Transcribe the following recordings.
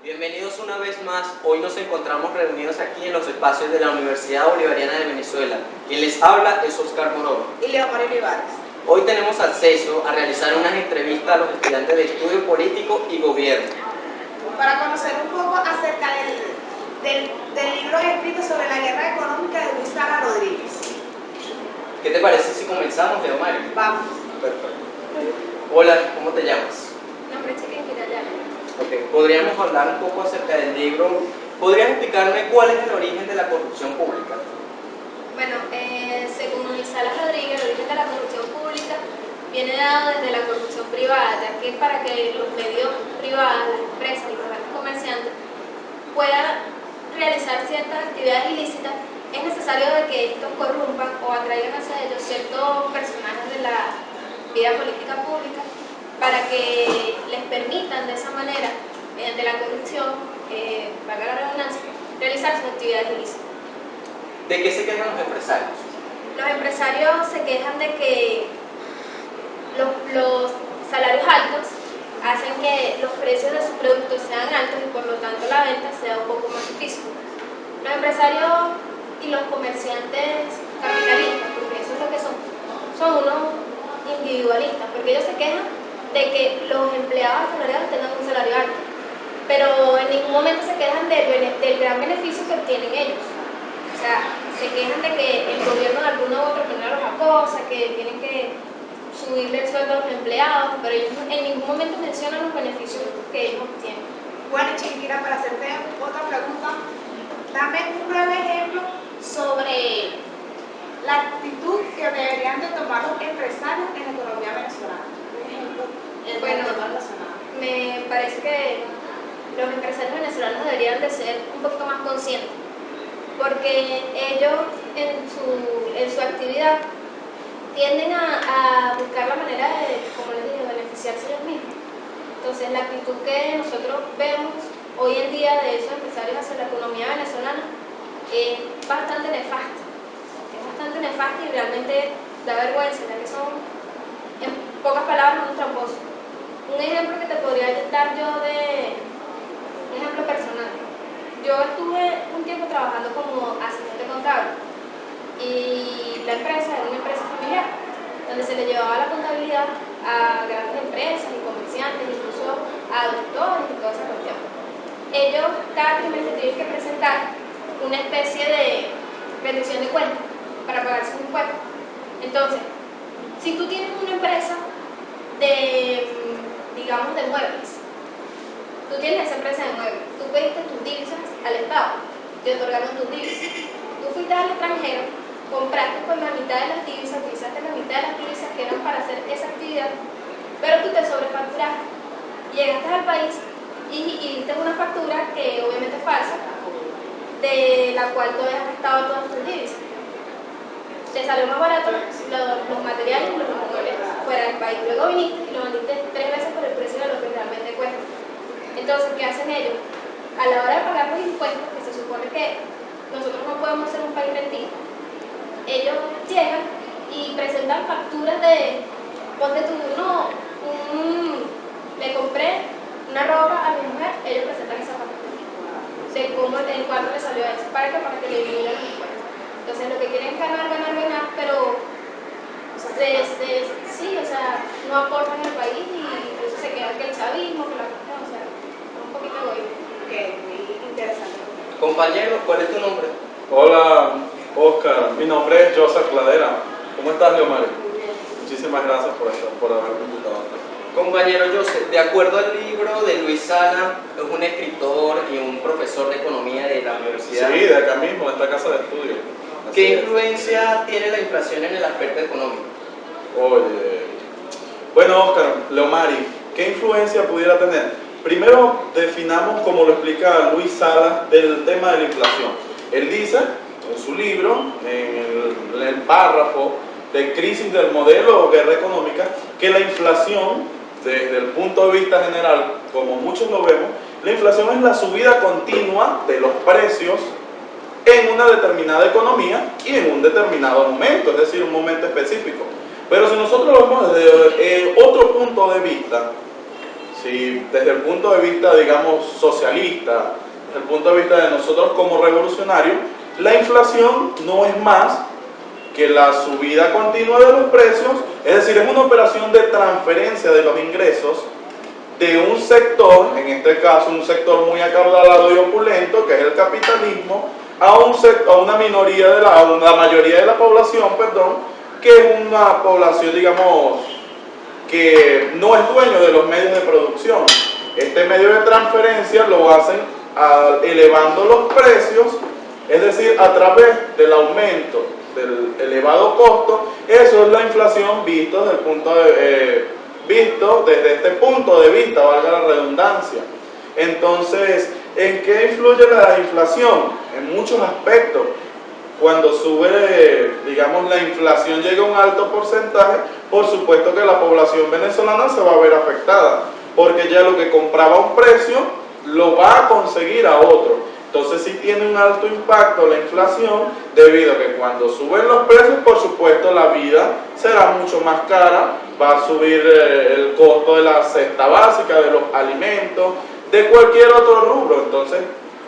Bienvenidos una vez más. Hoy nos encontramos reunidos aquí en los espacios de la Universidad Bolivariana de Venezuela. Quien les habla es Oscar Morón. Y Leomar Olivares. Hoy tenemos acceso a realizar unas entrevistas a los estudiantes de Estudio Político y Gobierno. Para conocer un poco acerca del libro escrito sobre la guerra económica de Luis Sala Rodríguez. ¿Qué te parece si comenzamos, Leomar? Vamos. Perfecto. Hola, ¿cómo te llamas? Nombre Chiquen Girayala. Ok, podríamos hablar un poco acerca del libro. ¿Podrías explicarme cuál es el origen de la corrupción pública? Bueno, según Luis Salas Rodríguez, el origen de la corrupción pública viene dado desde la corrupción privada, ya que para que los medios privados, las empresas y los grandes comerciantes puedan realizar ciertas actividades ilícitas, es necesario de que estos corrompan o atraigan hacia ellos ciertos personajes de la vida política pública para que les permitan de esa manera, mediante la corrupción, valga la redundancia, realizar sus actividades ilícitas. ¿De qué se quejan los empresarios? Los empresarios se quejan de que los salarios altos hacen que los precios de sus productos sean altos y por lo tanto la venta sea un poco más difícil. Los empresarios y los comerciantes capitalistas, porque eso es lo que son unos individualistas, porque ellos se quejan de que los empleados asalariados tengan un salario alto, pero en ningún momento se quejan del gran beneficio que obtienen ellos. O sea, se quejan de que el gobierno de alguna u otra manera los acosa, que tienen que subirle el sueldo a los empleados, pero ellos en ningún momento mencionan los beneficios que ellos obtienen. Bueno, Chiquira, para hacerte otra pregunta, dame un breve ejemplo sobre la actitud que deberían de tomar los empresarios en la economía venezolana. Bueno, me parece que los empresarios venezolanos deberían de ser un poquito más conscientes, porque ellos en su actividad tienden a buscar la manera de, como les digo, beneficiarse ellos mismos. Entonces, la actitud que nosotros vemos hoy en día de esos empresarios hacia la economía venezolana es bastante nefasta. Es bastante nefasta y realmente da vergüenza, ya que son, en pocas palabras, unos tramposos. Un ejemplo que te podría dar yo un ejemplo personal. Yo estuve un tiempo trabajando como asistente contable y la empresa era una empresa familiar donde se le llevaba la contabilidad a grandes empresas y comerciantes, incluso a doctores y toda esa cuestión. Ellos cada trimestre tienen que presentar una especie de rendición de cuentas para pagar sus impuestos. Entonces, si tú tienes una empresa digamos, de muebles, tú tienes esa empresa de muebles, tú pediste tus divisas al Estado, te otorgaron tus divisas, tú fuiste al extranjero, compraste por la mitad de las divisas, utilizaste la mitad de las divisas que eran para hacer esa actividad, pero tú te sobrefacturaste, llegaste al país y diste una factura que obviamente es falsa, de la cual tú habías gastado todas tus divisas. Te salió más barato los materiales y los muebles fuera del país. Luego viniste y lo vendiste 3 veces por el precio de lo que realmente cuesta. Entonces, ¿qué hacen ellos? A la hora de pagar los impuestos, que se supone que nosotros no podemos ser un país rentista, ellos llegan y presentan facturas de, ponte tú, le compré una ropa a mi mujer, ellos presentan esa factura de cómo, en cuánto le salió a eso, para que le vinieran los impuestos. Entonces lo que quieren es ganar, pero sí, o sea, no aportan al país y incluso se queda que el chavismo, que la cuestión, o sea, es un poquito egoísta. Ok, muy interesante. Compañero, ¿cuál es tu nombre? Hola, Oscar. Mi nombre es Joseph Cladera. ¿Cómo estás, Leomar? Muchísimas gracias por haberme invitado. Compañero Joseph, de acuerdo al libro de Luis Sala, es un escritor y un profesor de economía de la universidad. Sí, de acá mismo, de esta casa de estudio. ¿Qué influencia tiene la inflación en el aspecto económico? Oye, bueno, Oscar, Leomari, ¿qué influencia pudiera tener? Primero definamos, como lo explica Luis Sala, del tema de la inflación. Él dice en su libro, en el párrafo de crisis del modelo o guerra económica, que la inflación, desde el punto de vista general, como muchos lo vemos, la inflación es la subida continua de los precios en una determinada economía y en un determinado momento, es decir, un momento específico. Pero si nosotros lo vemos desde otro punto de vista, Si desde el punto de vista, digamos, socialista, desde el punto de vista de nosotros como revolucionarios, la inflación no es más que la subida continua de los precios, es decir, es una operación de transferencia de los ingresos de un sector, en este caso un sector muy acaudalado y opulento, que es el capitalismo, a una minoría a la mayoría de la población, perdón, que es una población, digamos, que no es dueño de los medios de producción. Este medio de transferencia lo hacen elevando los precios, es decir, a través del aumento del elevado costo. Eso es la inflación visto desde este punto de vista, valga la redundancia. Entonces, ¿en qué influye la inflación? En muchos aspectos. Cuando sube, digamos, la inflación llega a un alto porcentaje, por supuesto que la población venezolana se va a ver afectada, porque ya lo que compraba a un precio lo va a conseguir a otro. Entonces sí tiene un alto impacto la inflación, debido a que cuando suben los precios, por supuesto la vida será mucho más cara, va a subir el costo de la cesta básica, de los alimentos, de cualquier otro rubro. Entonces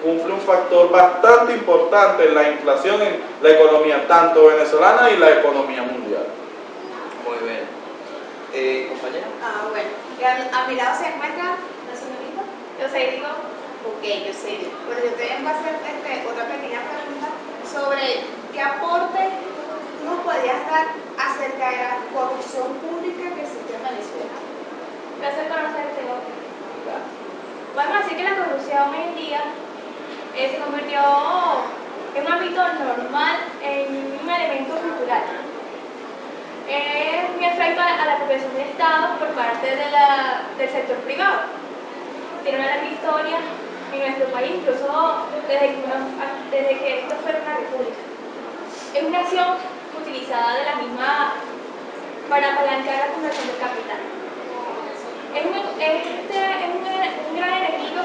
cumple un factor bastante importante en la inflación en la economía tanto venezolana y la economía mundial. Muy bien. Compañera. Bueno, a mi lado se encuentra la señorita. Yo sé, digo, Ok, yo sé. Bueno, yo te vengo a hacer otra pequeña pregunta sobre qué aporte nos podrías dar acerca de la corrupción pública que existe en Venezuela. me hace conocer este otro. Podemos decir que la corrupción hoy en día se convirtió en un ámbito normal, en un elemento cultural. Es muy afecto a la apropiación del Estado por parte del sector privado. Tiene una larga historia en nuestro país, incluso desde que esto fue una república. Es una acción utilizada de la misma para apalancar la acumulación del capital. Es un gran enemigo,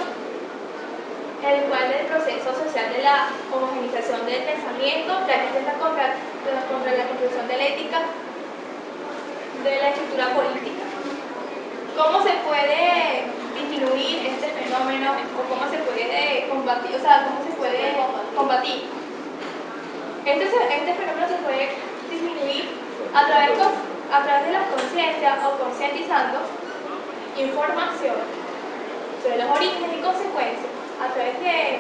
el cual el proceso social de la homogeneización del pensamiento, ya que está contra la construcción de la ética de la estructura política. ¿Cómo se puede disminuir este fenómeno o cómo se puede combatir? Este fenómeno se puede disminuir a través de la conciencia o concientizando información sobre los orígenes y consecuencias a través de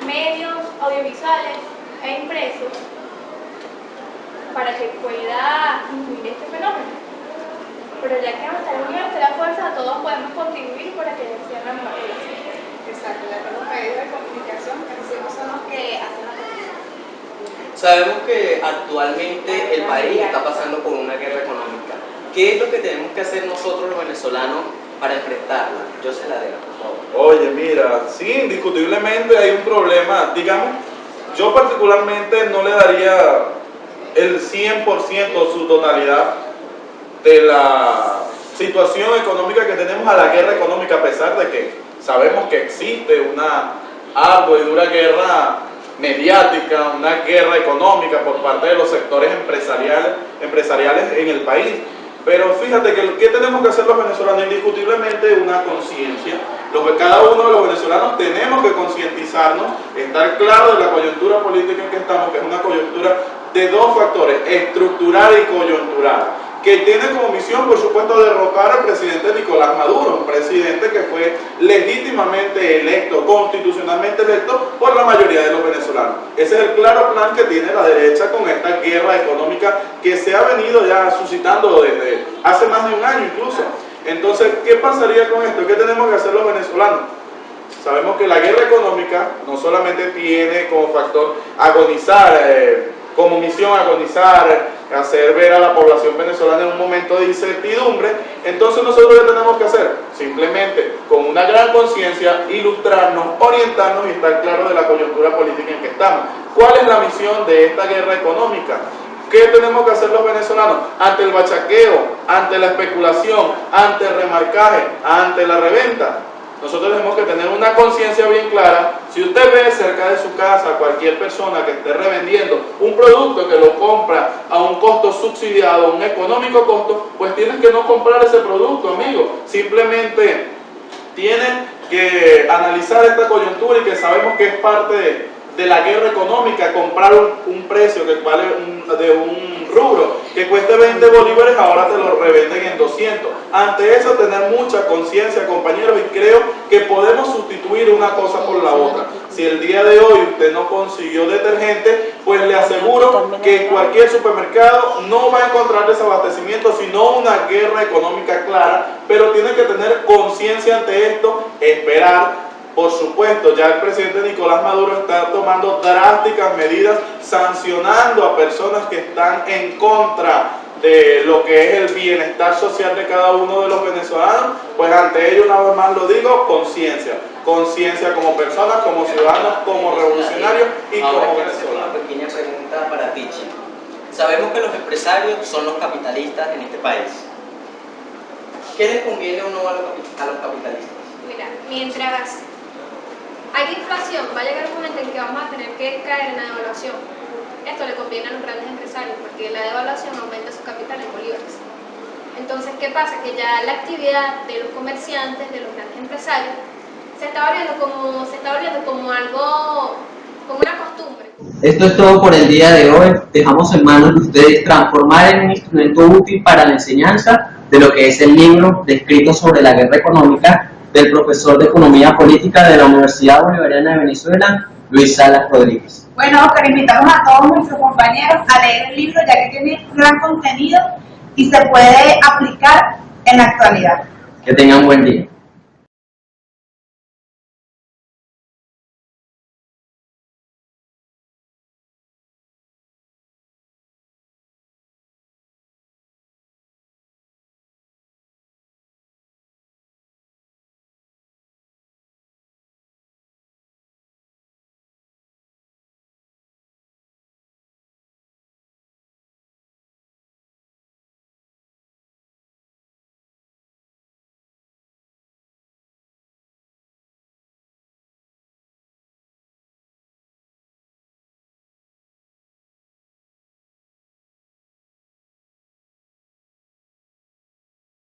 medios audiovisuales e impresos para que pueda disminuir este fenómeno. Pero ya que hasta la unión de la fuerza, todos podemos contribuir para que sea una mejor relación. Exacto, los medios de comunicación que son los que hacen la política. Sabemos que actualmente el país está pasando por una guerra económica. ¿Qué es lo que tenemos que hacer nosotros los venezolanos para enfrentarla? Yo se la dejo, por favor. Oye, mira, sí, indiscutiblemente hay un problema. Digamos, yo particularmente no le daría el 100% o su totalidad de la situación económica que tenemos a la guerra económica, a pesar de que sabemos que existe una ardua y dura guerra mediática, una guerra económica por parte de los sectores empresariales en el país. Pero fíjate que ¿qué tenemos que hacer los venezolanos? Indiscutiblemente una conciencia. Cada uno de los venezolanos tenemos que concientizarnos, estar claro de la coyuntura política en que estamos, que es una coyuntura de dos factores, estructural y coyuntural, que tiene como misión, por supuesto, derrocar al presidente Nicolás Maduro, un presidente que fue legítimamente electo, constitucionalmente electo por la mayoría de los venezolanos. Ese es el claro plan que tiene la derecha con esta guerra económica que se ha venido ya suscitando desde hace más de un año incluso. Entonces, ¿qué pasaría con esto? ¿Qué tenemos que hacer los venezolanos? Sabemos que la guerra económica no solamente tiene como factor agonizar, como misión agonizar, hacer ver a la población venezolana en un momento de incertidumbre. Entonces nosotros, ¿qué tenemos que hacer? Simplemente, con una gran conciencia, ilustrarnos, orientarnos y estar claros de la coyuntura política en que estamos. ¿Cuál es la misión de esta guerra económica? ¿Qué tenemos que hacer los venezolanos? Ante el bachaqueo, ante la especulación, ante el remarcaje, ante la reventa. Nosotros tenemos que tener una conciencia bien clara. Si usted ve cerca de su casa a cualquier persona que esté revendiendo un producto que lo compra a un costo subsidiado, a un económico costo, pues tienes que no comprar ese producto, amigo. Simplemente tienes que analizar esta coyuntura y que sabemos que es parte de la guerra económica. Comprar un precio que vale de un rubro que cueste 20 bolívares, ahora te lo revenden en 200. Ante eso, tener mucha conciencia, compañeros, y creo que podemos sustituir una cosa por la otra. Si el día de hoy usted no consiguió detergente, pues le aseguro que cualquier supermercado no va a encontrar desabastecimiento, sino una guerra económica clara, pero tiene que tener conciencia ante esto, esperar. Por supuesto, ya el presidente Nicolás Maduro está tomando drásticas medidas, sancionando a personas que están en contra de lo que es el bienestar social de cada uno de los venezolanos. Pues ante ello, una vez más lo digo, conciencia. Conciencia como personas, como ciudadanos, como revolucionarios y Ahora como quiero hacer una venezolanos. pequeña pregunta para ti, Chico. Sabemos que los empresarios son los capitalistas en este país. ¿Qué les conviene o no a los capitalistas? Mira, mientras hay inflación, va a llegar un momento en que vamos a tener que caer en la devaluación. Esto le conviene a los grandes empresarios porque la devaluación aumenta su capital en bolívares. Entonces, ¿qué pasa? Que ya la actividad de los comerciantes, de los grandes empresarios, se está volviendo como algo, como una costumbre. Esto es todo por el día de hoy. Dejamos en manos de ustedes transformar en un instrumento útil para la enseñanza de lo que es el libro descrito sobre la guerra económica del profesor de Economía Política de la Universidad Bolivariana de Venezuela, Luis Salas Rodríguez. Bueno, Oscar, invitamos a todos nuestros compañeros a leer el libro, ya que tiene gran contenido y se puede aplicar en la actualidad. Que tengan buen día.